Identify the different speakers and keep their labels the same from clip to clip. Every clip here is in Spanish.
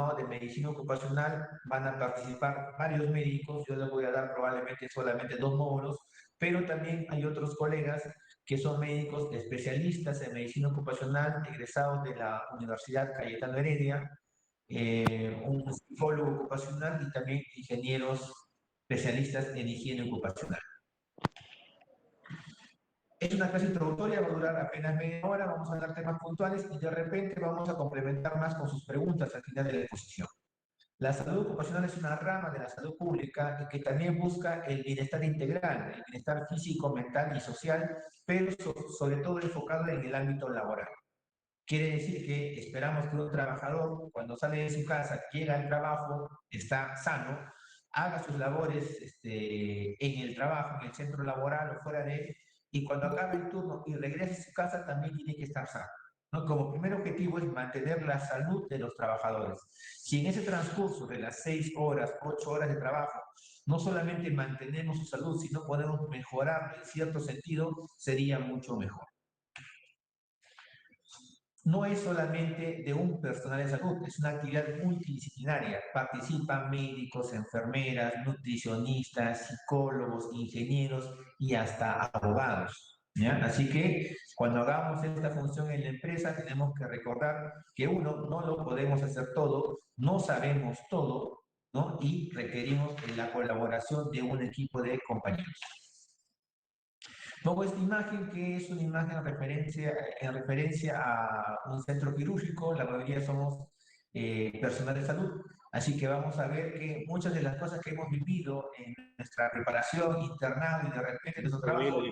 Speaker 1: diplomado de medicina ocupacional van a participar varios médicos, yo les voy a dar probablemente solamente 2 módulos, pero también hay otros colegas que son médicos especialistas en medicina ocupacional, egresados de la Universidad Cayetano Heredia, un psicólogo ocupacional y también ingenieros especialistas en higiene ocupacional. Es una clase introductoria, va a durar apenas media hora, vamos a dar temas puntuales y de repente vamos a complementar más con sus preguntas al final de la exposición. La salud ocupacional es una rama de la salud pública y que también busca el bienestar integral, el bienestar físico, mental y social, pero sobre todo enfocado en el ámbito laboral. Quiere decir que esperamos que un trabajador, cuando sale de su casa, llega al trabajo, está sano, haga sus labores en el trabajo, en el centro laboral o fuera de él, y cuando acabe el turno y regrese a su casa, también tiene que estar sano, ¿no? Como primer objetivo es mantener la salud de los trabajadores. Si en ese transcurso de las 6 horas, 8 horas de trabajo, no solamente mantenemos su salud, sino podemos mejorar en cierto sentido, sería mucho mejor. No es solamente de un personal de salud, es una actividad multidisciplinaria. Participan médicos, enfermeras, nutricionistas, psicólogos, ingenieros y hasta abogados, ¿ya? Así que cuando hagamos esta función en la empresa tenemos que recordar que uno, no lo podemos hacer todo, no sabemos todo, ¿no? Y requerimos la colaboración de un equipo de compañeros. Pongo esta imagen que es una imagen en referencia a un centro quirúrgico, la mayoría somos personal de salud, así que vamos a ver que muchas de las cosas que hemos vivido en nuestra preparación, internado y de repente nuestro trabajo...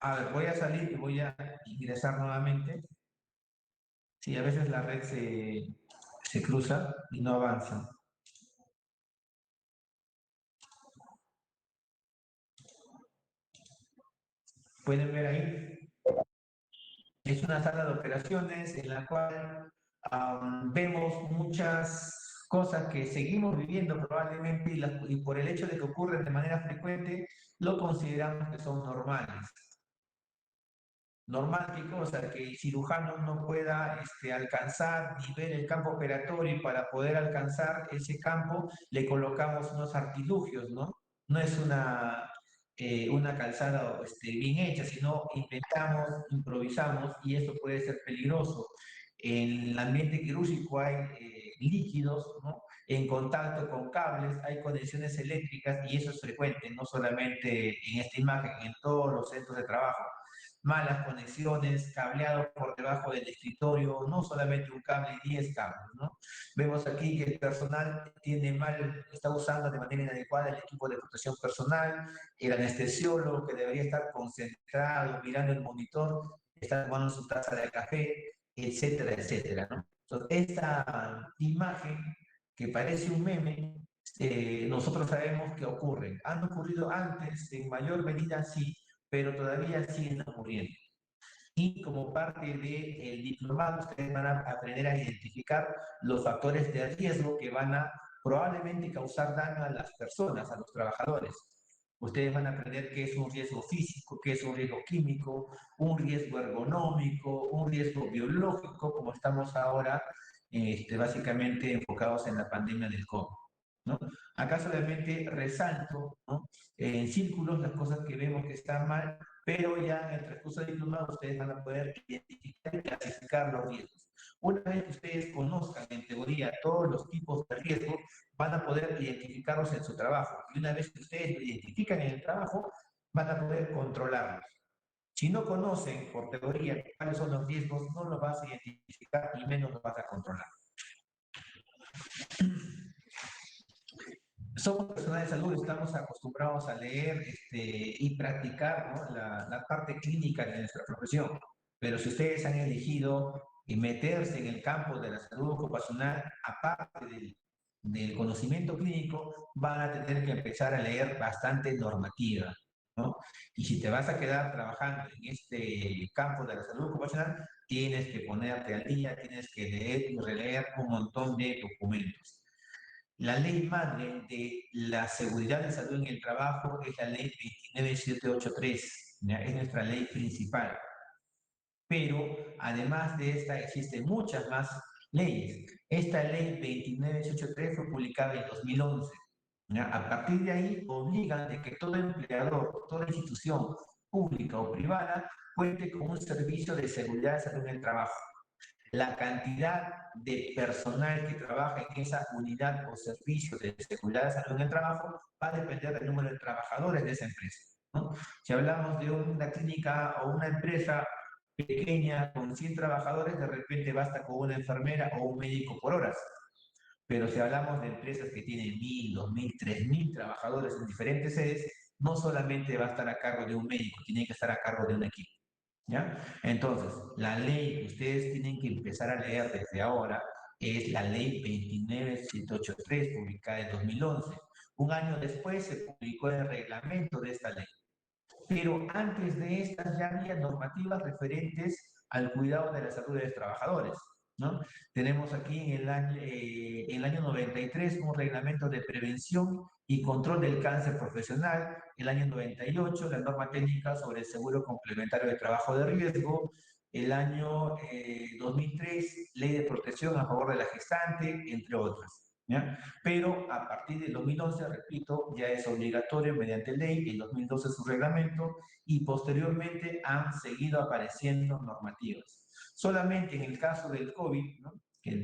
Speaker 1: A ver, voy a salir y voy a ingresar nuevamente. Sí, a veces la red se cruza y no avanza. ¿Pueden ver ahí? Es una sala de operaciones en la cual vemos muchas cosas que seguimos viviendo probablemente y por el hecho de que ocurren de manera frecuente, lo consideramos que son normales. Normal, ¿qué cosa? Que el cirujano no pueda alcanzar ni ver el campo operatorio y para poder alcanzar ese campo le colocamos unos artilugios, ¿no? No es una calzada bien hecha, sino inventamos, improvisamos y eso puede ser peligroso. En el ambiente quirúrgico hay líquidos, ¿no? En contacto con cables, hay conexiones eléctricas y eso es frecuente, no solamente en esta imagen, en todos los centros de trabajo. Malas conexiones, cableado por debajo del escritorio, no solamente un cable, 10 cables, ¿no? Vemos aquí que el personal está usando de manera inadecuada el equipo de protección personal, el anestesiólogo que debería estar concentrado mirando el monitor, está tomando su taza de café, etcétera, etcétera, ¿no? Entonces, esta imagen que parece un meme, nosotros sabemos que ocurren. Han ocurrido antes, en mayor medida sí, pero todavía siguen ocurriendo. Y como parte del diplomado, ustedes van a aprender a identificar los factores de riesgo que van a probablemente causar daño a las personas, a los trabajadores. Ustedes van a aprender qué es un riesgo físico, qué es un riesgo químico, un riesgo ergonómico, un riesgo biológico, como estamos ahora básicamente enfocados en la pandemia del COVID, ¿no? Acá solamente resalto, ¿no? En círculos las cosas que vemos que están mal, pero ya en el transcurso del diplomado ustedes van a poder identificar y clasificar los riesgos. Una vez que ustedes conozcan en teoría todos los tipos de riesgos, van a poder identificarlos en su trabajo. Y una vez que ustedes lo identifican en el trabajo, van a poder controlarlos. Si no conocen por teoría cuáles son los riesgos, no los vas a identificar y menos los vas a controlar. Somos personas de salud, estamos acostumbrados a leer y practicar, ¿no? la parte clínica de nuestra profesión. Pero si ustedes han elegido meterse en el campo de la salud ocupacional, aparte del conocimiento clínico, van a tener que empezar a leer bastante normativa, ¿no? Y si te vas a quedar trabajando en este campo de la salud ocupacional, tienes que ponerte al día, tienes que leer y releer un montón de documentos. La ley madre de la seguridad de salud en el trabajo es la ley 29783, ¿ya? Es nuestra ley principal. Pero además de esta existen muchas más leyes. Esta ley 29883 fue publicada en 2011. ¿Ya? A partir de ahí obligan de que todo empleador, toda institución pública o privada cuente con un servicio de seguridad de salud en el trabajo. La cantidad de personal que trabaja en esa unidad o servicio de seguridad de salud en el trabajo va a depender del número de trabajadores de esa empresa, ¿no? Si hablamos de una clínica o una empresa pequeña con 100 trabajadores, de repente basta con una enfermera o un médico por horas. Pero si hablamos de empresas que tienen 1000, 2000, 3000 trabajadores en diferentes sedes, no solamente va a estar a cargo de un médico, tiene que estar a cargo de un equipo. ¿Ya? Entonces, la ley que ustedes tienen que empezar a leer desde ahora es la ley 29783, publicada en 2011. Un año después se publicó el reglamento de esta ley. Pero antes de estas ya había normativas referentes al cuidado de la salud de los trabajadores, ¿no? Tenemos aquí en el año 93 un reglamento de prevención y control del cáncer profesional, el año 98 la norma técnica sobre el seguro complementario de trabajo de riesgo, el año 2003 ley de protección a favor de la gestante, entre otras. ¿Ya? Pero a partir del 2011, repito, ya es obligatorio mediante ley, en 2012 su reglamento y posteriormente han seguido apareciendo normativas. Solamente en el caso del COVID, ¿no? Que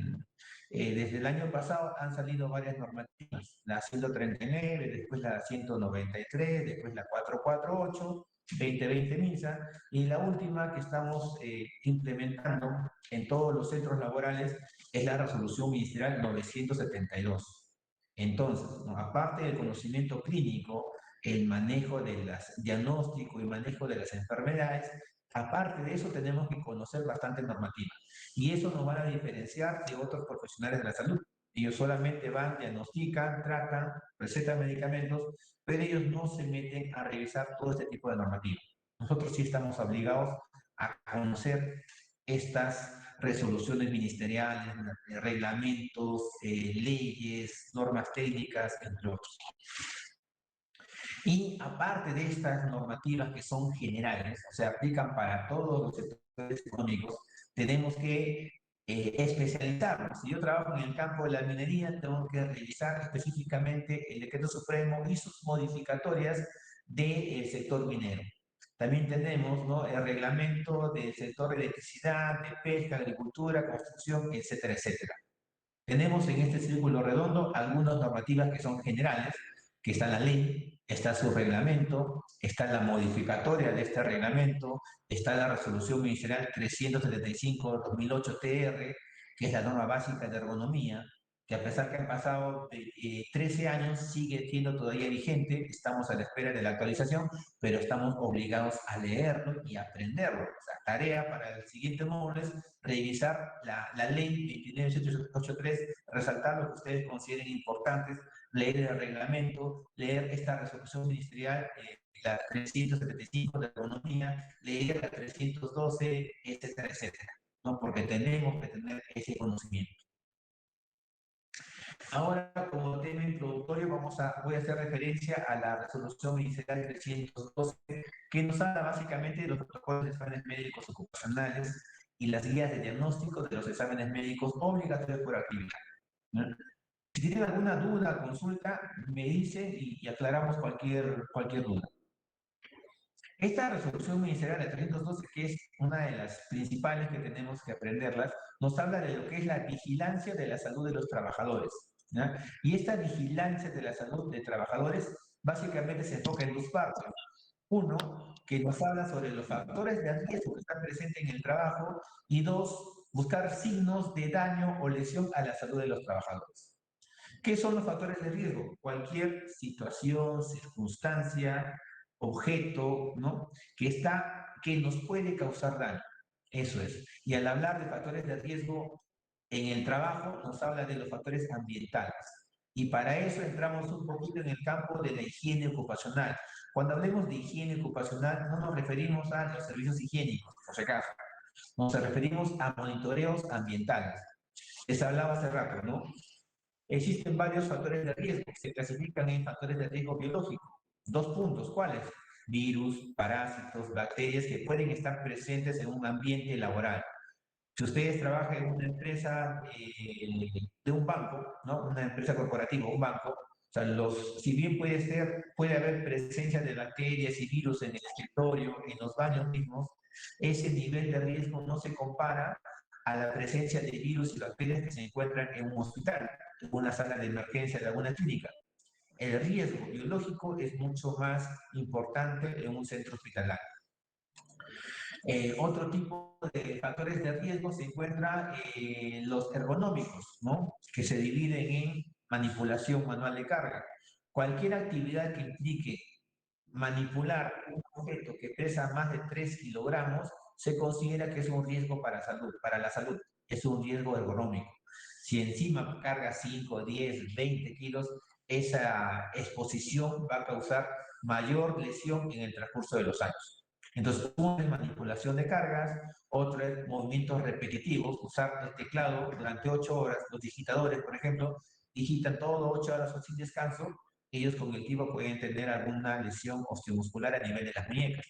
Speaker 1: desde el año pasado han salido varias normativas, la 139, después la 193, después la 448, 2020 MINSA, y la última que estamos implementando en todos los centros laborales es la resolución ministerial 972. Entonces, ¿no? Aparte del conocimiento clínico, el manejo de las diagnóstico y manejo de las enfermedades, aparte de eso tenemos que conocer bastante normativa. Y eso nos va a diferenciar de otros profesionales de la salud. Ellos solamente van, diagnostican, tratan, recetan medicamentos, pero ellos no se meten a revisar todo este tipo de normativa. Nosotros sí estamos obligados a conocer estas resoluciones ministeriales, reglamentos, leyes, normas técnicas, entre otros. Y aparte de estas normativas que son generales, o sea, aplican para todos los sectores económicos, tenemos que especializarnos. Si yo trabajo en el campo de la minería, tengo que revisar específicamente el decreto supremo y sus modificatorias del sector minero. También tenemos, ¿no?, el reglamento del sector de electricidad, de pesca, agricultura, construcción, etcétera, etcétera. Tenemos en este círculo redondo algunas normativas que son generales, que está la ley, está su reglamento, está la modificatoria de este reglamento, está la resolución ministerial 375-2008 TR, que es la norma básica de ergonomía, que a pesar que han pasado 13 años, sigue siendo todavía vigente, estamos a la espera de la actualización, pero estamos obligados a leerlo y aprenderlo. O sea, tarea para el siguiente módulo es revisar la ley 29783, resaltar lo que ustedes consideren importantes, leer el reglamento, leer esta resolución ministerial, la 375 de economía, leer la 312, etcétera, etcétera, ¿no? Porque tenemos que tener ese conocimiento. Ahora, como tema introductorio, voy a hacer referencia a la resolución ministerial 312, que nos habla básicamente de los protocolos de exámenes médicos ocupacionales y las guías de diagnóstico de los exámenes médicos obligatorios por actividad, ¿no? Si tienen alguna duda, consulta, me dicen y aclaramos cualquier duda. Esta resolución ministerial de 312, que es una de las principales que tenemos que aprenderlas, nos habla de lo que es la vigilancia de la salud de los trabajadores, ¿no? Y esta vigilancia de la salud de trabajadores básicamente se enfoca en dos partes. Uno, que nos habla sobre los factores de riesgo que están presentes en el trabajo, y dos, buscar signos de daño o lesión a la salud de los trabajadores. ¿Qué son los factores de riesgo? Cualquier situación, circunstancia, objeto, ¿no?, que nos puede causar daño. Eso es. Y al hablar de factores de riesgo en el trabajo, nos habla de los factores ambientales. Y para eso entramos un poquito en el campo de la higiene ocupacional. Cuando hablemos de higiene ocupacional, no nos referimos a los servicios higiénicos, por si acaso. Nos referimos a monitoreos ambientales. Les hablaba hace rato, ¿no? Existen varios factores de riesgo que se clasifican en factores de riesgo biológico. Dos puntos, ¿cuáles? Virus, parásitos, bacterias que pueden estar presentes en un ambiente laboral. Si ustedes trabajan en una empresa de un banco, ¿no? Una empresa corporativa, un banco, o sea, si bien puede haber presencia de bacterias y virus en el escritorio, en los baños mismos, ese nivel de riesgo no se compara a la presencia de virus y bacterias que se encuentran en un hospital, en una sala de emergencia de alguna clínica. El riesgo biológico es mucho más importante en un centro hospitalario. Otro tipo de factores de riesgo se encuentra los ergonómicos, ¿no? Que se dividen en manipulación manual de carga. Cualquier actividad que implique manipular un objeto que pesa más de 3 kilogramos se considera que es un riesgo para la salud. Es un riesgo ergonómico. Si encima carga 5, 10, 20 kilos, esa exposición va a causar mayor lesión en el transcurso de los años. Entonces, uno es manipulación de cargas, otro es movimientos repetitivos, usar el teclado durante 8 horas. Los digitadores, por ejemplo, digitan todo 8 horas sin descanso. Ellos con el tiempo pueden tener alguna lesión osteomuscular a nivel de las muñecas,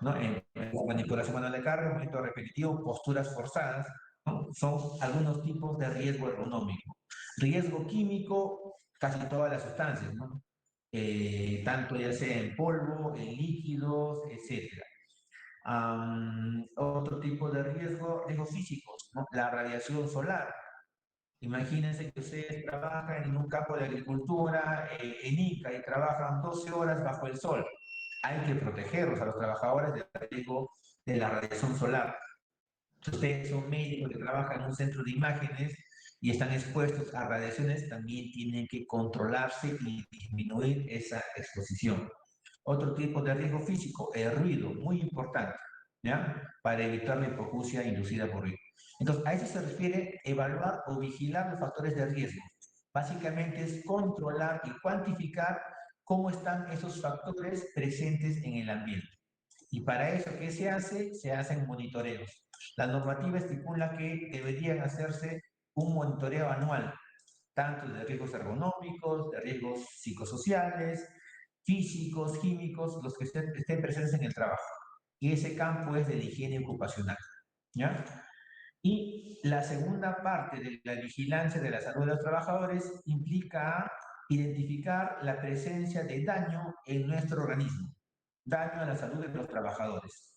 Speaker 1: ¿no? En manipulación manual de carga, movimiento repetitivo, posturas forzadas, ¿no? Son algunos tipos de riesgo ergonómico. Riesgo químico, casi todas las sustancias, ¿no? Tanto ya sea en polvo, en líquidos, etcétera. Otro tipo de riesgos físicos, ¿no? La radiación solar. Imagínense que ustedes trabajan en un campo de agricultura en Ica y trabajan 12 horas bajo el sol. Hay que protegerlos a los trabajadores del riesgo de la radiación solar. Si ustedes son médicos que trabajan en un centro de imágenes y están expuestos a radiaciones, también tienen que controlarse y disminuir esa exposición. Otro tipo de riesgo físico, el ruido, muy importante, ¿ya? Para evitar la hipoacusia inducida por ruido. Entonces, a eso se refiere evaluar o vigilar los factores de riesgo. Básicamente es controlar y cuantificar cómo están esos factores presentes en el ambiente. Y para eso, ¿qué se hace? Se hacen monitoreos. La normativa estipula que deberían hacerse un monitoreo anual, tanto de riesgos ergonómicos, de riesgos psicosociales, físicos, químicos, los que estén presentes en el trabajo. Y ese campo es de la higiene ocupacional, ¿ya? Y la segunda parte de la vigilancia de la salud de los trabajadores implica identificar la presencia de daño en nuestro organismo, daño a la salud de los trabajadores,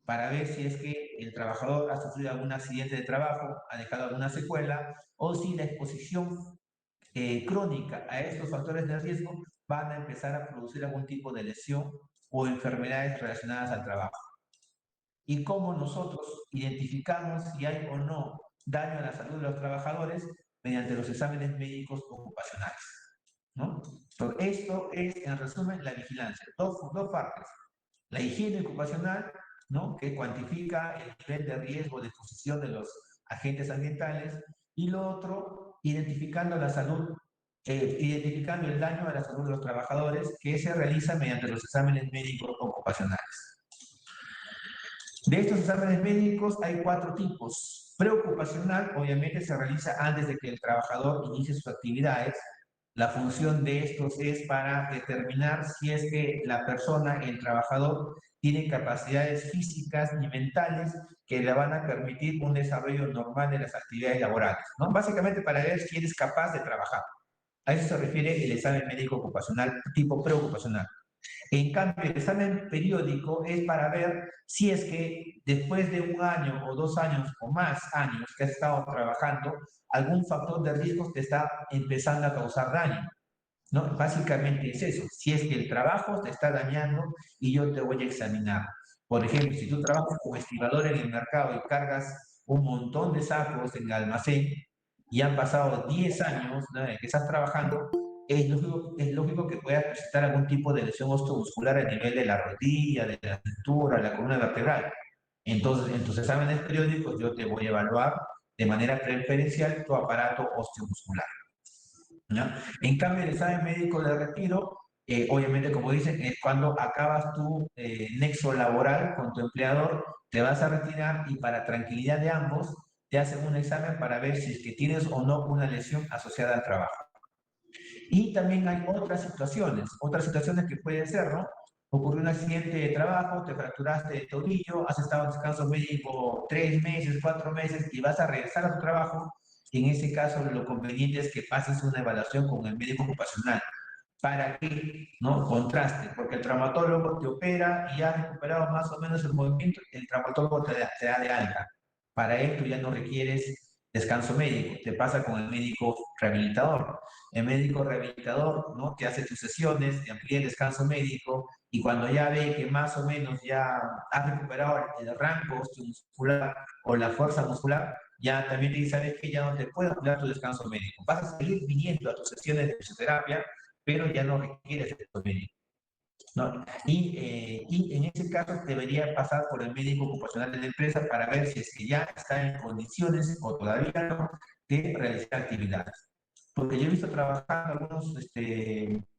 Speaker 1: para ver si es que el trabajador ha sufrido algún accidente de trabajo, ha dejado alguna secuela, o si la exposición crónica a estos factores de riesgo van a empezar a producir algún tipo de lesión o enfermedades relacionadas al trabajo. Y cómo nosotros identificamos si hay o no daño a la salud de los trabajadores mediante los exámenes médicos ocupacionales, ¿no? Entonces, esto es, en resumen, la vigilancia. Dos partes. La higiene ocupacional, ¿no? Que cuantifica el nivel de riesgo de exposición de los agentes ambientales. Y lo otro, identificando la salud, identificando el daño a la salud de los trabajadores, que se realiza mediante los exámenes médicos ocupacionales. De estos exámenes médicos hay 4 tipos. Preocupacional, obviamente, se realiza antes de que el trabajador inicie sus actividades. La función de estos es para determinar si es que la persona, el trabajador, tiene capacidades físicas y mentales que le van a permitir un desarrollo normal de las actividades laborales, ¿no? Básicamente para ver si eres capaz de trabajar. A eso se refiere el examen médico ocupacional tipo preocupacional. En cambio, el examen periódico es para ver si es que después de 1 año o 2 años o más años que has estado trabajando, algún factor de riesgo te está empezando a causar daño, ¿no? Básicamente es eso. Si es que el trabajo te está dañando y yo te voy a examinar. Por ejemplo, si tú trabajas como estibador en el mercado y cargas un montón de sacos en el almacén y han pasado 10 años, ¿no?, en que estás trabajando, es lógico que puedas presentar algún tipo de lesión osteomuscular a nivel de la rodilla, de la cintura, de la columna vertebral. Entonces, en tus exámenes periódicos yo te voy a evaluar de manera preferencial tu aparato osteomuscular, ¿no? En cambio, el examen médico de retiro, obviamente, como dicen, es cuando acabas tu nexo laboral con tu empleador, te vas a retirar y para tranquilidad de ambos, te hacen un examen para ver si es que tienes o no una lesión asociada al trabajo. Y también hay otras situaciones que pueden ser, ¿no? ocurrió un accidente de trabajo, te fracturaste el tobillo, has estado en descanso médico 3 meses, 4 meses y vas a regresar a tu trabajo. En ese caso, lo conveniente es que pases una evaluación con el médico ocupacional. ¿Para qué? ¿No? Contraste, porque el traumatólogo te opera y has recuperado más o menos el movimiento, el traumatólogo te da de alta. Para esto ya no requieres descanso médico, te pasa con el médico rehabilitador. El médico rehabilitador, ¿no? Te hace tus sesiones, te amplía el descanso médico y cuando ya ve que más o menos ya has recuperado el rango osteomuscular o la fuerza muscular, ya también te dice, sabes que ya no te puedo dar tu descanso médico. Vas a seguir viniendo a tus sesiones de fisioterapia, pero ya no requiere descanso médico, ¿no? Y en ese caso debería pasar por el médico ocupacional de la empresa para ver si es que ya está en condiciones o todavía no de realizar actividades. Porque yo he visto trabajando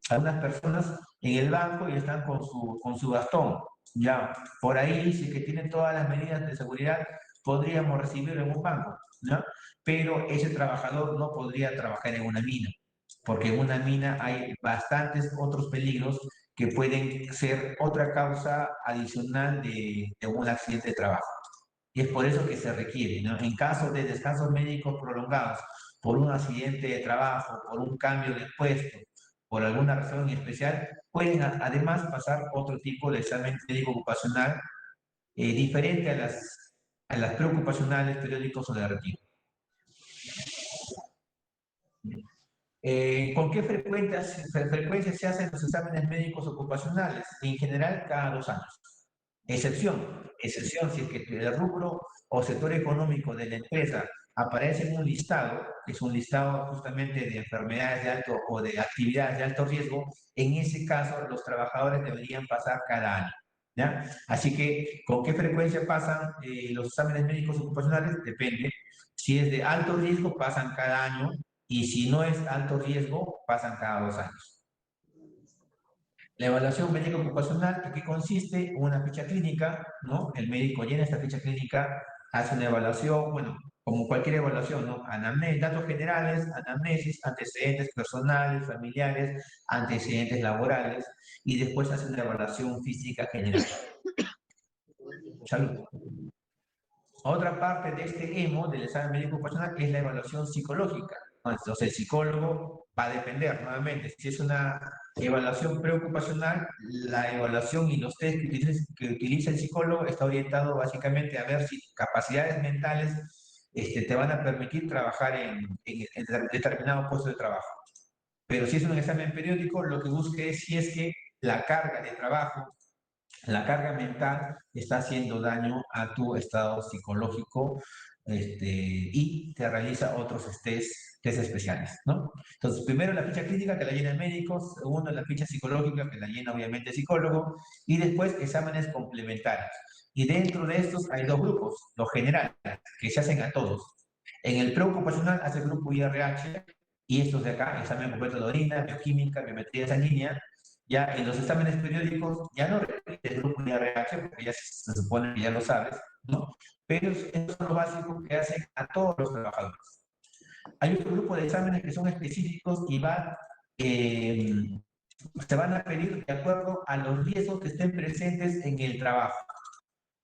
Speaker 1: algunas personas en el banco y están con su bastón. Ya, por ahí, si que tienen todas las medidas de seguridad, podríamos recibirlo en un banco, ¿no? Pero ese trabajador no podría trabajar en una mina, porque en una mina hay bastantes otros peligros que pueden ser otra causa adicional de un accidente de trabajo. Y es por eso que se requiere, ¿no? En caso de descansos médicos prolongados, por un accidente de trabajo, por un cambio de puesto, por alguna razón especial, pueden además pasar otro tipo de examen médico ocupacional diferente a las preocupacionales, periódicos o de retiro. ¿Con qué frecuencia se hacen los exámenes médicos ocupacionales? En general, cada 2 años. Excepción, si es que el rubro o sector económico de la empresa aparece en un listado, que es un listado justamente de enfermedades de alto o de actividades de alto riesgo, en ese caso los trabajadores deberían pasar cada año. ¿Ya? Así que, ¿con qué frecuencia pasan los exámenes médicos ocupacionales? Depende. Si es de alto riesgo, pasan cada año, y si no es alto riesgo, pasan cada 2 años. La evaluación médica ocupacional, ¿en qué consiste? Una ficha clínica, ¿no? El médico llena esta ficha clínica, hace una evaluación, bueno, como cualquier evaluación, ¿no? Anamnesis, datos generales, anamnesis, antecedentes personales, familiares, antecedentes laborales, y después hace una evaluación física general. Salud. Otra parte de este EMO, del examen médico ocupacional, es la evaluación psicológica. Entonces, el psicólogo va a depender, nuevamente, si es una evaluación preocupacional, la evaluación y los test que utiliza el psicólogo está orientado básicamente a ver si capacidades mentales te van a permitir trabajar en determinado puesto de trabajo. Pero si es un examen periódico, lo que busca es si es que la carga de trabajo, la carga mental está haciendo daño a tu estado psicológico, y te realiza otros test especiales, ¿no? Entonces, primero la ficha clínica que la llena el médico, segundo la ficha psicológica que la llena obviamente el psicólogo, y después exámenes complementarios. Y dentro de estos hay dos grupos, los generales, que se hacen a todos. En el preocupacional hace el grupo IRH, y estos de acá, examen completo de orina, bioquímica, biometría sanguínea. Ya en los exámenes periódicos ya no repite el grupo de RH, porque ya se supone que ya lo sabes, ¿no? Pero esos son los básicos que hacen a todos los trabajadores. Hay otro grupo de exámenes que son específicos y eh, se van a pedir de acuerdo a los riesgos que estén presentes en el trabajo.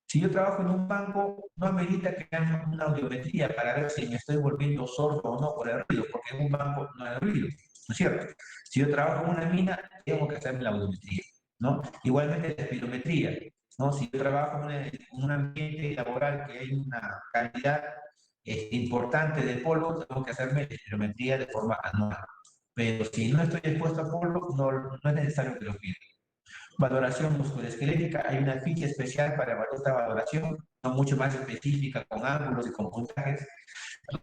Speaker 1: Si yo trabajo en un banco, no amerita que haga una audiometría para ver si me estoy volviendo sordo o no por el ruido, porque en un banco no hay ruido, ¿no es cierto? Si yo trabajo en una mina, tengo que hacerme la audiometría, ¿no? Igualmente la espirometría, ¿no? Si yo trabajo en un ambiente laboral que hay una cantidad importante de polvo, tengo que hacerme la espirometría de forma anual. Pero si no estoy expuesto a polvo, no es necesario que lo pida. Valoración musculoesquelética, hay una ficha especial para evaluar esta valoración, no mucho más específica, con ángulos y con puntajes.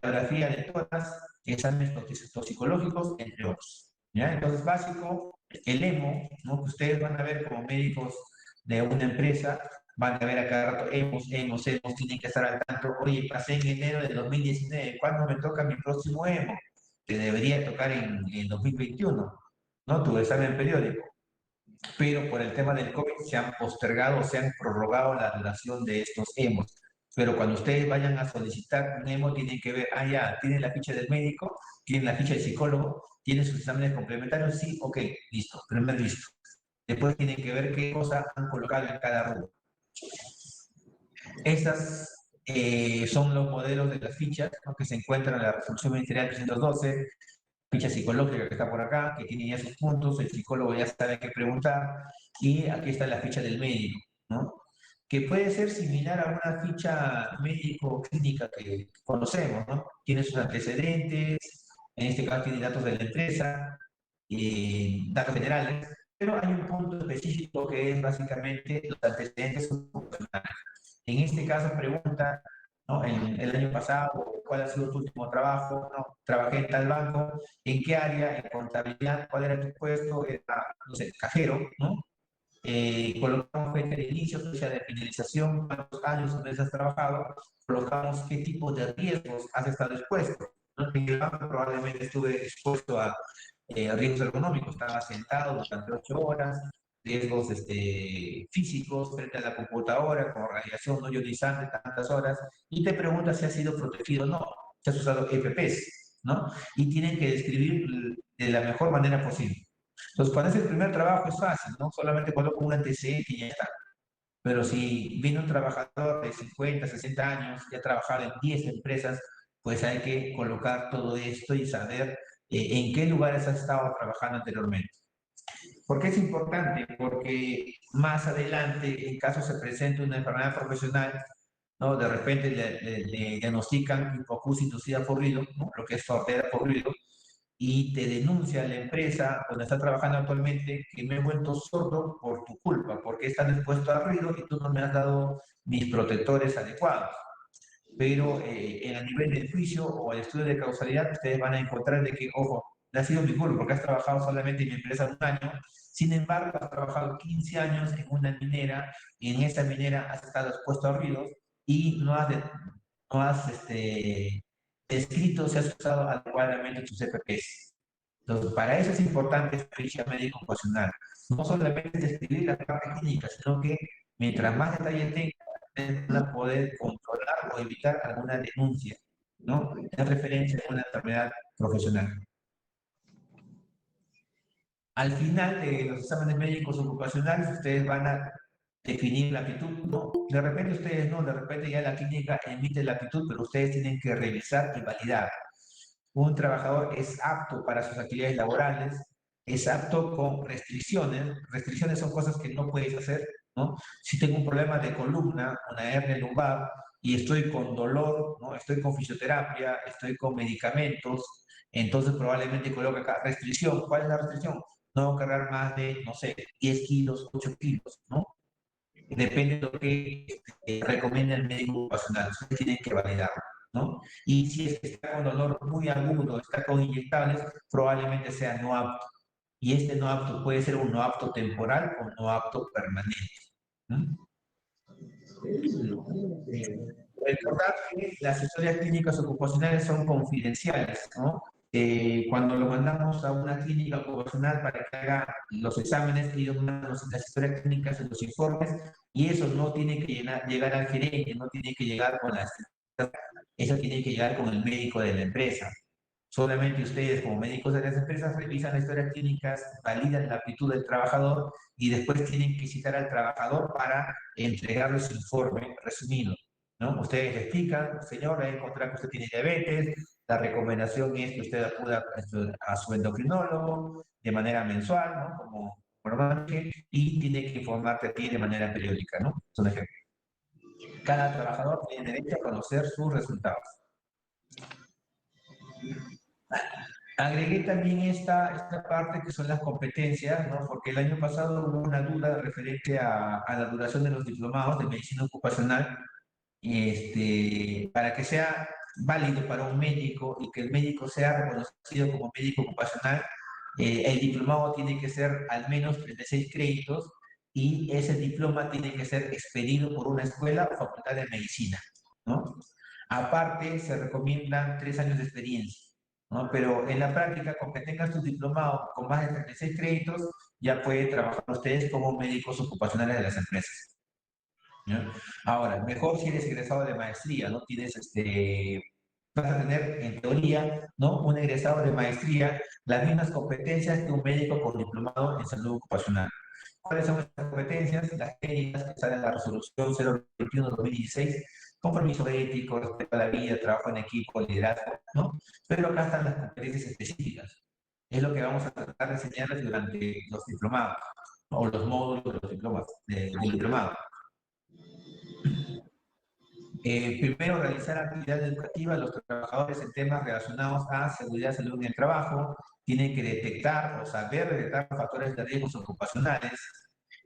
Speaker 1: Radiografía de todas, exámenes toxicológicos, entre otros. ¿Ya? Entonces, básico, el EMO, ¿no? Que ustedes van a ver como médicos de una empresa, van a ver a cada rato EMOs, tienen que estar al tanto. Oye, pasé en enero de 2019, ¿cuándo me toca mi próximo EMO? Que debería tocar en 2021, ¿no? Tu examen periódico, pero por el tema del COVID se han postergado, se han prorrogado la duración de estos EMOs. Pero cuando ustedes vayan a solicitar un EMO, tienen que ver, ya, ¿tienen la ficha del médico? ¿Tienen la ficha del psicólogo? ¿Tienen sus exámenes complementarios? Sí, ok, listo, primer listo. Después tienen que ver qué cosa han colocado en cada rubro. Estas son los modelos de las fichas, ¿no?, que se encuentran en la resolución ministerial 312, ficha psicológica que está por acá, que tiene ya sus puntos, el psicólogo ya sabe qué preguntar, y aquí está la ficha del médico, ¿no? Que puede ser similar a una ficha médico-clínica que conocemos, ¿no? Tiene sus antecedentes, en este caso tiene datos de la empresa, datos generales, pero hay un punto específico que es básicamente los antecedentes ocupacionales. En este caso pregunta, ¿no?, el año pasado, ¿cuál ha sido tu último trabajo? No, trabajé en tal banco, ¿en qué área? En contabilidad, ¿cuál era tu puesto? Era, no sé, cajero, ¿no? Colocamos fecha de inicio, fecha de finalización, cuántos años o meses has trabajado, colocamos qué tipo de riesgos has estado expuesto, ¿no? En el banco probablemente estuve expuesto a riesgos económicos, estaba sentado durante 8 horas, riesgos físicos frente a la computadora, con radiación no ionizante tantas horas, y te pregunta si has sido protegido o no, si has usado EPPs, ¿no? Y tienen que describir de la mejor manera posible. Entonces, cuando es el primer trabajo es fácil, ¿no? Solamente coloco un antecedente y ya está. Pero si viene un trabajador de 50, 60 años, ya ha trabajado en 10 empresas, pues hay que colocar todo esto y saber en qué lugares has estado trabajando anteriormente. ¿Por qué es importante? Porque más adelante, en caso se presente una enfermedad profesional, ¿no? De repente le diagnostican hipoacusia inducida por ruido, ¿no?, lo que es sordera por ruido, y te denuncia la empresa donde está trabajando actualmente que me he vuelto sordo por tu culpa, porque están expuesto al ruido y tú no me has dado mis protectores adecuados. Pero a nivel del juicio o el estudio de causalidad, ustedes van a encontrar de que, ojo, no ha sido mi culpa porque has trabajado solamente en mi empresa un año, sin embargo, has trabajado 15 años en una minera y en esa minera has estado expuesto a ruidos y no has descrito si has usado adecuadamente tus EPPs. Entonces, para eso es importante esta ficha médico ocupacional. No solamente describir la parte clínica, sino que mientras más detalle tenga, van a poder controlar o evitar alguna denuncia, ¿no?, en referencia a una enfermedad profesional. Al final de los exámenes médicos ocupacionales, ustedes van a definir la aptitud, ¿no? De repente ustedes no, de repente ya la clínica emite la aptitud, pero ustedes tienen que revisar y validar. Un trabajador es apto para sus actividades laborales, es apto con restricciones. Restricciones son cosas que no puedes hacer, ¿no? Si tengo un problema de columna, una hernia lumbar, y estoy con dolor, ¿no?, estoy con fisioterapia, estoy con medicamentos, entonces probablemente coloque acá restricción. ¿Cuál es la restricción? No cargar más de, no sé, 10 kilos, 8 kilos, ¿no? Depende de lo que recomienda el médico ocupacional. Ustedes tienen que validarlo, ¿no? Y si es que está con dolor muy agudo, está con inyectables, probablemente sea no apto. Y este no apto puede ser un no apto temporal o no apto permanente, ¿no? Recordar que las historias clínicas ocupacionales son confidenciales, ¿no? Cuando lo mandamos a una clínica ocupacional para que haga los exámenes, ellos mandan las historias clínicas en los informes y eso no tiene que llegar al gerente, no tiene que llegar con las... Eso tiene que llegar con el médico de la empresa. Solamente ustedes, como médicos de las empresas, revisan las historias clínicas, validan la aptitud del trabajador y después tienen que citar al trabajador para entregarle su informe resumido, ¿no? Ustedes le explican, señor, he encontrado que usted tiene diabetes, la recomendación es que usted acuda a su endocrinólogo de manera mensual, ¿no?, como normalmente, y tiene que informarte a ti de manera periódica, ¿no? Es un ejemplo. Cada trabajador tiene derecho a conocer sus resultados. Agregué también esta parte que son las competencias, ¿no? Porque el año pasado hubo una duda referente a la duración de los diplomados de medicina ocupacional, para que sea válido para un médico y que el médico sea reconocido como médico ocupacional. El diplomado tiene que ser al menos 36 créditos y ese diploma tiene que ser expedido por una escuela o facultad de medicina, ¿no? Aparte, se recomiendan 3 años de experiencia, ¿no? Pero en la práctica, con que tengas tu diplomado con más de 36 créditos, ya pueden trabajar ustedes como médicos ocupacionales de las empresas, ¿no? Ahora, mejor si eres egresado de maestría, ¿no? Vas a tener, en teoría, ¿no?, un egresado de maestría, las mismas competencias que un médico con diplomado en salud ocupacional. ¿Cuáles son estas competencias? Las técnicas que salen en la resolución 021-2016, compromiso ético, respeto a la vida, trabajo en equipo, liderazgo, ¿no? Pero acá están las competencias específicas. Es lo que vamos a tratar de enseñarles durante los diplomados, o los módulos de los diplomas, del diplomado. Primero, realizar actividad educativa. Los trabajadores en temas relacionados a seguridad y salud en el trabajo tienen que detectar o saber detectar factores de riesgos ocupacionales,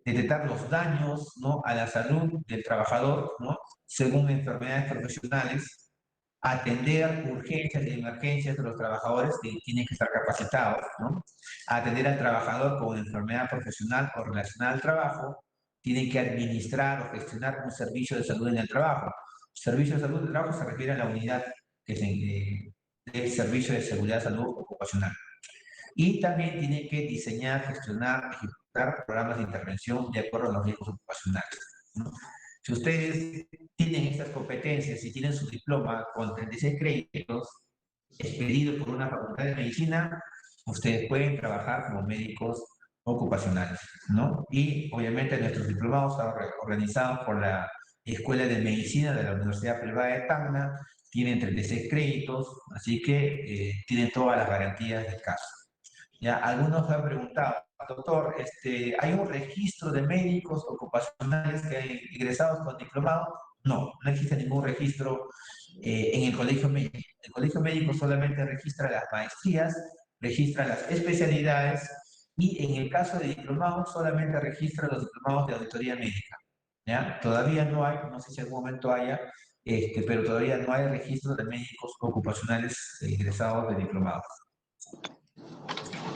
Speaker 1: detectar los daños, ¿no?, a la salud del trabajador, ¿no?, según enfermedades profesionales, atender urgencias y emergencias de los trabajadores que tienen que estar capacitados, ¿no?, atender al trabajador con enfermedad profesional o relacionada al trabajo, tienen que administrar o gestionar un servicio de salud en el trabajo. Servicio de salud en el trabajo se refiere a la unidad que se, del servicio de seguridad de salud ocupacional. Y también tiene que diseñar, gestionar, ejecutar programas de intervención de acuerdo a los riesgos ocupacionales, ¿no? Si ustedes tienen estas competencias y tienen su diploma con 36 créditos expedido por una facultad de medicina, ustedes pueden trabajar como médicos ocupacionales, ¿no? Y obviamente nuestros diplomados están organizados por la Escuela de Medicina de la Universidad Privada de Tacna, tienen 36 créditos, así que tienen todas las garantías del caso. Ya, algunos me han preguntado, doctor, ¿hay un registro de médicos ocupacionales que hay egresados con diplomado? No, no existe ningún registro en el colegio médico. El colegio médico solamente registra las maestrías, registra las especialidades y en el caso de diplomados solamente registra los diplomados de auditoría médica. ¿Ya? Todavía no hay, no sé si en algún momento haya, pero todavía no hay registro de médicos ocupacionales egresados de diplomados.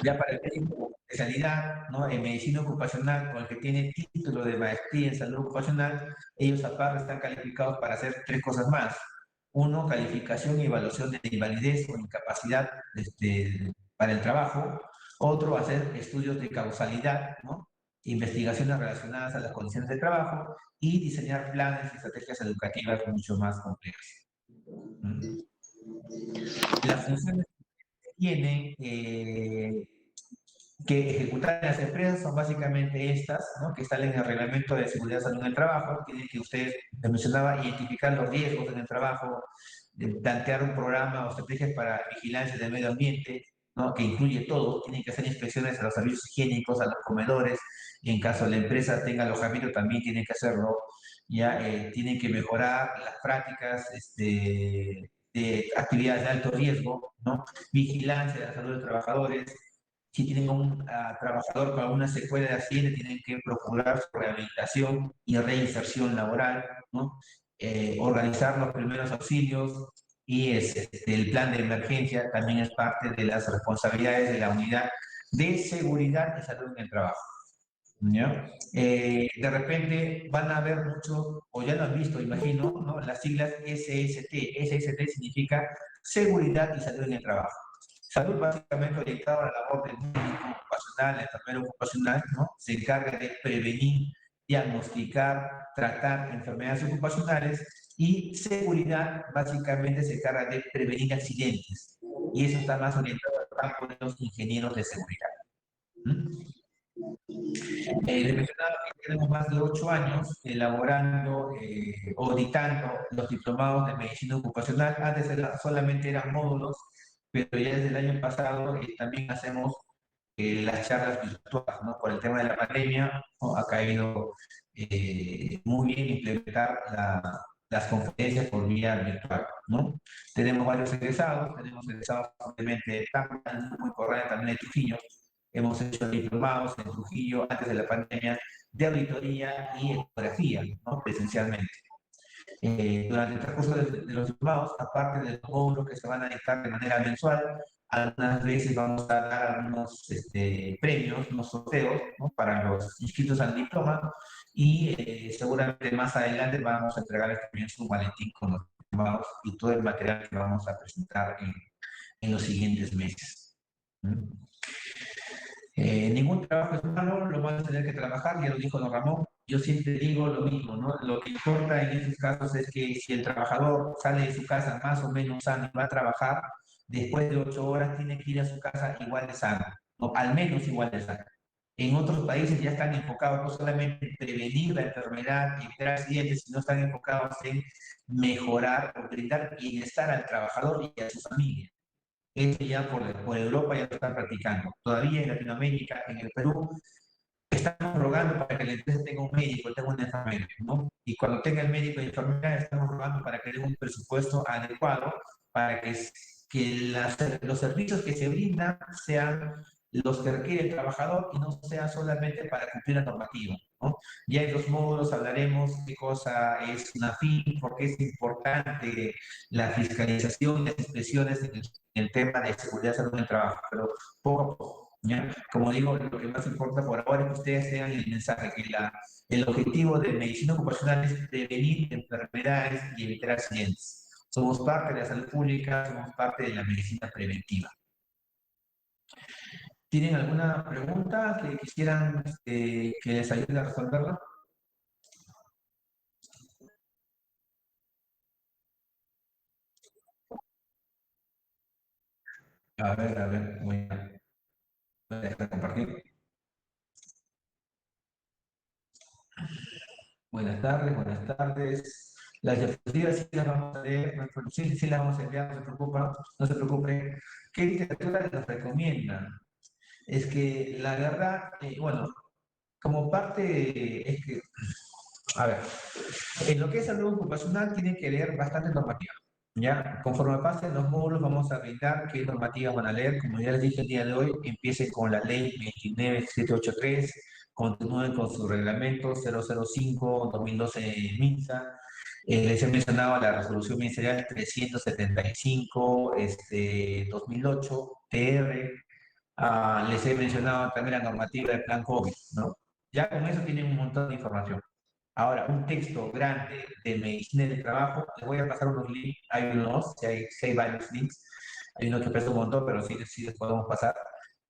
Speaker 1: Ya para el médico de especialidad, ¿no?, en medicina ocupacional, con el que tiene título de maestría en salud ocupacional, ellos aparte están calificados para hacer tres cosas más. Uno, calificación y evaluación de invalidez o incapacidad para el trabajo. Otro, hacer estudios de causalidad, ¿no?, investigaciones relacionadas a las condiciones de trabajo y diseñar planes y estrategias educativas mucho más complejas. ¿Mm? Las funciones que tienen que ejecutar en las empresas son básicamente estas, ¿no?, que salen en el reglamento de seguridad y salud en el trabajo. Tienen que usted, les mencionaba, identificar los riesgos en el trabajo, plantear un programa o estrategias para vigilancia del medio ambiente, ¿no?, que incluye todo. Tienen que hacer inspecciones a los servicios higiénicos, a los comedores. Y en caso la empresa tenga alojamiento, también tienen que hacerlo. Ya tienen que mejorar las prácticas de actividades de alto riesgo, ¿no?, vigilancia de la salud de los trabajadores. Si tienen un trabajador con alguna secuela de accidente, tienen que procurar su rehabilitación y reinserción laboral, ¿no? Organizar los primeros auxilios y el plan de emergencia también es parte de las responsabilidades de la unidad de seguridad y salud en el trabajo. ¿Ya? De repente van a ver mucho, o ya lo han visto, imagino, ¿no?, las siglas SST. SST significa Seguridad y Salud en el Trabajo. Salud básicamente orientada a la labor del médico ocupacional, la enfermera ocupacional, ¿no? Se encarga de prevenir, diagnosticar, tratar enfermedades ocupacionales, y seguridad básicamente se encarga de prevenir accidentes. Y eso está más orientado al campo de los ingenieros de seguridad. ¿Mm? Les mencionaba que tenemos más de 8 años elaborando o dictando los diplomados de medicina ocupacional. Antes solamente eran módulos, pero ya desde el año pasado también hacemos las charlas virtuales, ¿no? Por el tema de la pandemia, ¿no?, ha caído muy bien implementar las conferencias por vía virtual, ¿no? Tenemos varios tenemos egresados simplemente de Tacna, muy correcta también de Trujillo. Hemos hecho diplomados en Trujillo antes de la pandemia de auditoría y ecografía, ¿no?, presencialmente. Durante el transcurso de los diplomados, aparte de los módulos que se van a dictar de manera mensual, algunas veces vamos a dar algunos premios, unos sorteos, ¿no?, para los inscritos al diploma, y seguramente más adelante vamos a entregarles también su maletín con los diplomados y todo el material que vamos a presentar en los siguientes meses. ¿Mm? Ningún trabajo es malo, lo malo es tener que trabajar, ya lo dijo don Ramón. Yo siempre digo lo mismo, ¿no? Lo que importa en estos casos es que si el trabajador sale de su casa más o menos sano y va a trabajar, después de 8 horas tiene que ir a su casa igual de sano, o al menos igual de sano. En otros países ya están enfocados no solamente en prevenir la enfermedad, evitar accidentes, sino están enfocados en mejorar o brindar bienestar al trabajador y a su familia. Eso ya por Europa ya lo están practicando. Todavía en Latinoamérica, en el Perú, estamos rogando para que la empresa tenga un médico, tenga una enfermera, ¿no? Y cuando tenga el médico y enfermera, estamos rogando para que den un presupuesto adecuado para que los servicios que se brindan sean los que requiere el trabajador y no sea solamente para cumplir la normativa, ¿no? Ya en los módulos hablaremos qué cosa es una FIN, por qué es importante la fiscalización de las inspecciones en el tema de seguridad y salud en el trabajo, pero poco a poco. ¿Ya? Como digo, lo que más importa por ahora es que ustedes tengan el mensaje que el objetivo de medicina ocupacional es prevenir enfermedades y evitar accidentes. Somos parte de la salud pública, somos parte de la medicina preventiva. ¿Tienen alguna pregunta que quisieran que les ayude a resolverla? A ver, voy a dejar de compartir. Buenas tardes, buenas tardes. Las diapositivas sí las vamos a leer, sí, sí las vamos a enviar, no se preocupen, no se preocupen. ¿Qué literatura les recomiendan? Es que la verdad, bueno, como parte, es que, a ver, en lo que es salud ocupacional tienen que leer bastante normativa, ¿ya? Conforme pasen los módulos vamos a brindar qué normativas van a leer, como ya les dije el día de hoy, empiecen con la ley 29783, continúen con su reglamento 005-2012 MINSA, les he mencionado la resolución ministerial 375, 2008, TR. Les he mencionado también la normativa del plan COVID, ¿no? Ya con eso tienen un montón de información. Ahora, un texto grande de medicina del trabajo, les voy a pasar unos links, hay unos, si hay varios links, hay uno que pesa un montón, pero sí, sí les podemos pasar,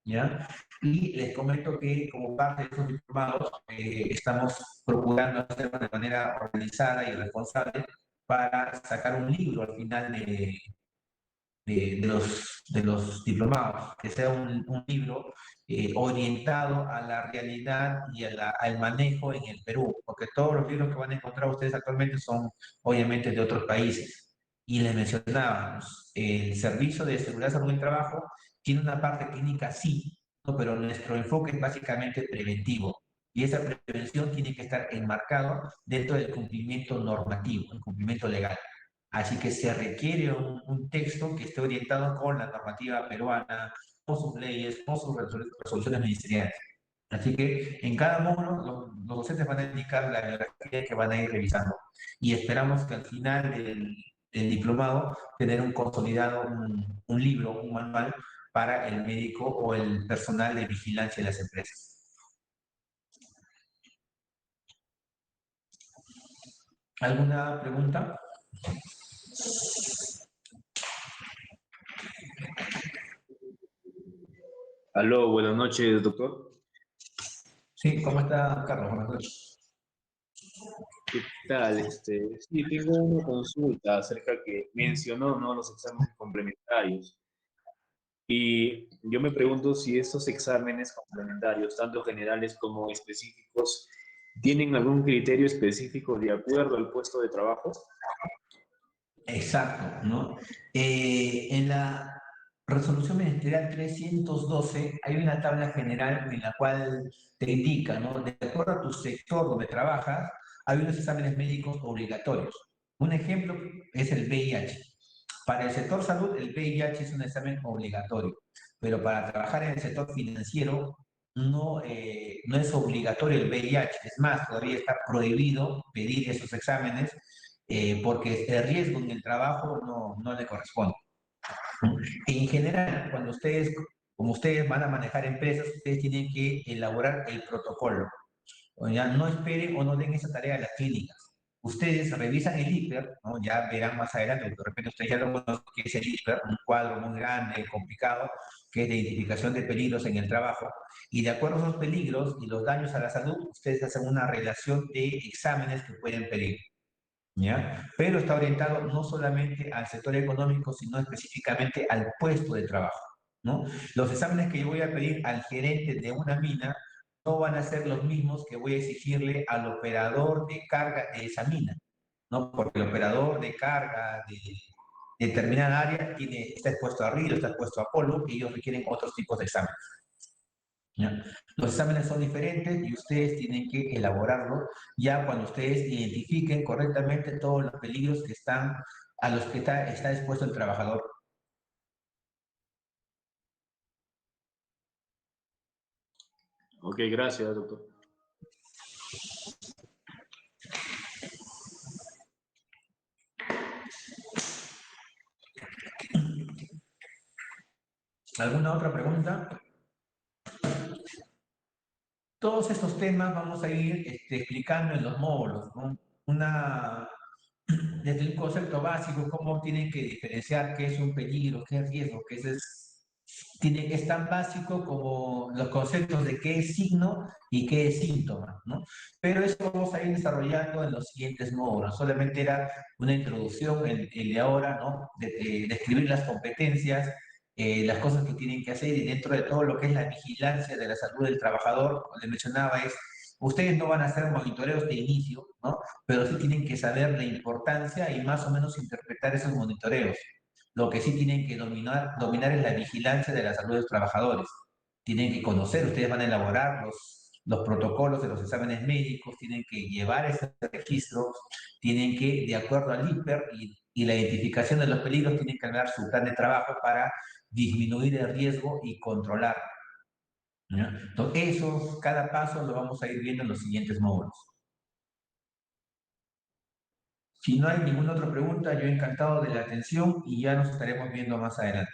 Speaker 1: ¿ya? Y les comento que como parte de estos diplomados, estamos procurando hacerlo de manera organizada y responsable para sacar un libro al final de los diplomados, que sea un libro orientado a la realidad y al manejo en el Perú, porque todos los libros que van a encontrar ustedes actualmente son obviamente de otros países. Y les mencionábamos, el Servicio de Seguridad Salud en el Trabajo tiene una parte clínica, sí, ¿no? Pero nuestro enfoque es básicamente preventivo. Y esa prevención tiene que estar enmarcado dentro del cumplimiento normativo, el cumplimiento legal. Así que se requiere un texto que esté orientado con la normativa peruana, con sus leyes, con sus resoluciones ministeriales. Así que en cada módulo los docentes van a indicar la bibliografía que van a ir revisando. Y esperamos que al final del diplomado tener un consolidado, un libro, un manual para el médico o el personal de vigilancia de las empresas. ¿Alguna pregunta?
Speaker 2: Aló, buenas noches, doctor.
Speaker 1: Sí, ¿cómo está Carlos? Buenas noches.
Speaker 2: ¿Qué tal? Sí, tengo una consulta acerca que mencionó, ¿no? Los exámenes complementarios. Y yo me pregunto si esos exámenes complementarios, tanto generales como específicos, tienen algún criterio específico de acuerdo al puesto de trabajo.
Speaker 1: Exacto, ¿no? En la resolución ministerial 312 hay una tabla general en la cual te indica, ¿no? De acuerdo a tu sector donde trabajas, hay unos exámenes médicos obligatorios. Un ejemplo es el VIH. Para el sector salud, el VIH es un examen obligatorio, pero para trabajar en el sector financiero no es obligatorio el VIH. Es más, todavía está prohibido pedir esos exámenes porque el riesgo en el trabajo no le corresponde. En general, como ustedes van a manejar empresas, ustedes tienen que elaborar el protocolo. O ya no esperen o no den esa tarea a las clínicas. Ustedes revisan el IPER, ¿no? Ya verán más adelante, porque de repente ustedes ya lo conocen, que es el IPER, un cuadro muy grande, complicado, que es de identificación de peligros en el trabajo. Y de acuerdo a esos peligros y los daños a la salud, ustedes hacen una relación de exámenes que pueden pedir. ¿Ya? Pero está orientado no solamente al sector económico, sino específicamente al puesto de trabajo, ¿no? Los exámenes que yo voy a pedir al gerente de una mina no van a ser los mismos que voy a exigirle al operador de carga de esa mina, ¿no? Porque el operador de carga de determinada área está expuesto a río, está expuesto a polvo, y ellos requieren otros tipos de exámenes. ¿Ya? Los exámenes son diferentes y ustedes tienen que elaborarlo ya cuando ustedes identifiquen correctamente todos los peligros que están, a los que está expuesto el trabajador.
Speaker 2: Ok, gracias, doctor.
Speaker 1: ¿Alguna otra pregunta? Todos estos temas vamos a ir explicando en los módulos, ¿no? Desde un concepto básico, cómo tienen que diferenciar qué es un peligro, qué es riesgo, es tan básico como los conceptos de qué es signo y qué es síntoma, ¿no? Pero eso vamos a ir desarrollando en los siguientes módulos. Solamente era una introducción, el de ahora, ¿no? De describir las competencias, las cosas que tienen que hacer y dentro de todo lo que es la vigilancia de la salud del trabajador, como les mencionaba, ustedes no van a hacer monitoreos de inicio, ¿no? Pero sí tienen que saber la importancia y más o menos interpretar esos monitoreos. Lo que sí tienen que dominar es la vigilancia de la salud de los trabajadores. Tienen que conocer, ustedes van a elaborar los protocolos de los exámenes médicos, tienen que llevar ese registro, tienen que, de acuerdo al IPER y la identificación de los peligros, tienen que crear su plan de trabajo para disminuir el riesgo y controlar. ¿Ya? Entonces, eso, cada paso lo vamos a ir viendo en los siguientes módulos. Si no hay ninguna otra pregunta, yo encantado de la atención y ya nos estaremos viendo más adelante.